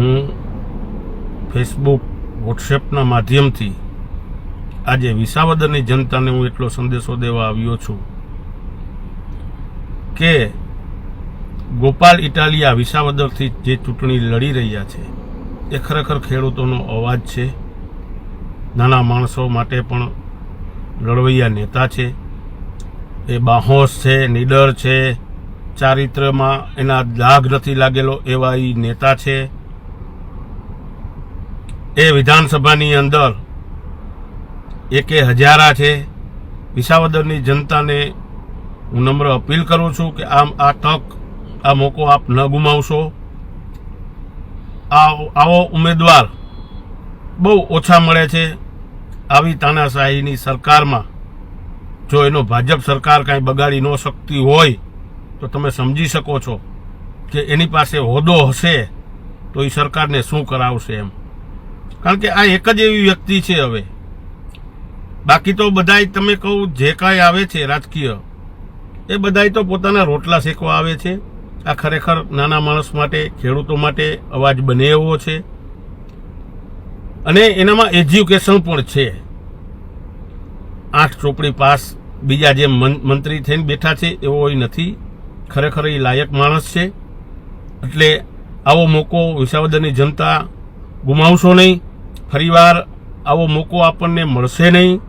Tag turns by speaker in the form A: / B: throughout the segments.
A: હું ફેસબુક વોટ્સએપના માધ્યમથી આજે વિસાવદરની જનતાને હું એટલો સંદેશો દેવા આવ્યો છું કે ગોપાલ ઇટાલિયા વિસાવદરથી જે ચૂંટણી લડી રહ્યા છે એ ખરેખર ખેડૂતોનો અવાજ છે. નાના માણસો માટે પણ લડવૈયા નેતા છે. એ બાહોશ છે, નીડર છે, ચારિત્ર્યમાં એના દાગ નથી લાગેલો એવા એ નેતા છે. એ વિધાનસભાની અંદર એકે હજારા છે. વિસાવદરની જનતાને હું નમ્ર અપીલ કરું છું કે આ તક, આ મોકો આપ ન ગુમાવશો. આવો ઉમેદવાર બહુ ઓછા મળે છે. આવી તાનાશાહીની સરકારમાં જો એનો ભાજપ સરકાર કાંઈ બગાડી ન શકતી હોય તો તમે સમજી શકો છો કે એની પાસે હોદ્દો હશે તો એ સરકારને શું કરાવશે એમ. કારણ કે આ એક જ એવી વ્યક્તિ છે. હવે બાકી તો બધાય તમે કહું જે કાંઈ આવે છે રાજકીય, એ બધાય તો પોતાના રોટલા શેકવા આવે છે. આ ખરેખર નાના માણસ માટે, ખેડૂતો માટે અવાજ બને એવો છે અને એનામાં એજ્યુકેશન પણ છે. 8 ચોપડી પાસ બીજા જે મંત્રી થઈને બેઠા છે એવો નથી. ખરેખર એ લાયક માણસ છે. એટલે આવો મોકો વિસાવદરની જનતા ગુમાવશો નહીં. ફરીવાર આવો મોકો આપણને મળશે નહીં.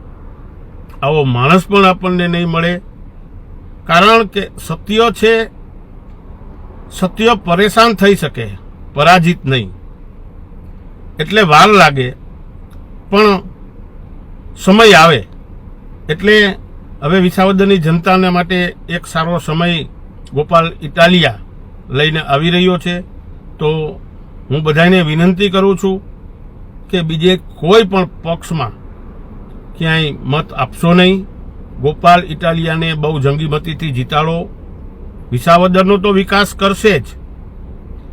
A: આવો માણસ પણ આપણને નહીં મળે. કારણ કે સત્ય છે, સત્ય પરેશાન થઈ શકે, પરાજિત નહીં. એટલે વાર લાગે પણ સમય આવે. એટલે હવે વિસાવદરની જનતાને માટે એક સારો સમય ગોપાલ ઇટાલિયા લઈને આવી રહ્યો છે. તો હું બધાને વિનંતી કરું છું કે બીજે કોઈ પણ પક્ષમાં ક્યાંય મત આપશો નહીં. ગોપાલ ઇટાલિયાને બહુ જંગી મતીથી જીતાડો. વિસાવદરનો તો વિકાસ કરશે જ,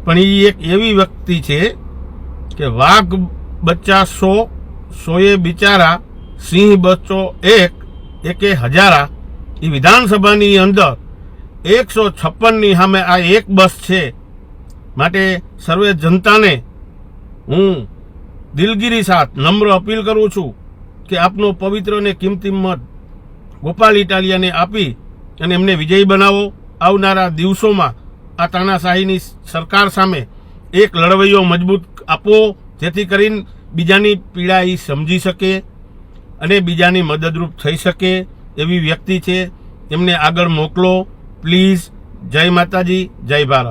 A: પણ એ એક એવી વ્યક્તિ છે કે વાઘ બચ્ચા 100, 100 બિચારા, સિંહ બચ્ચો 1, એકે હજારા. એ વિધાનસભાની અંદર 156ની સામે આ એક બસ છે. માટે સર્વે જનતાને હું દિલગીરી સાથ નમ્ર અપીલ કરું છું કે આપનો પવિત્ર અને કિંમતી મત ગોપાલ ઇટાલિયાને આપી અને એમને વિજયી બનાવો. આવનારા દિવસોમાં આ તાનાશાહીની સરકાર સામે એક લડવૈયો મજબૂત આપો, જેથી કરીને બીજાની પીડા એ સમજી શકે અને બીજાની મદદરૂપ થઈ શકે એવી વ્યક્તિ છે. એમને આગળ મોકલો પ્લીઝ. જય માતાજી, જય ભારત.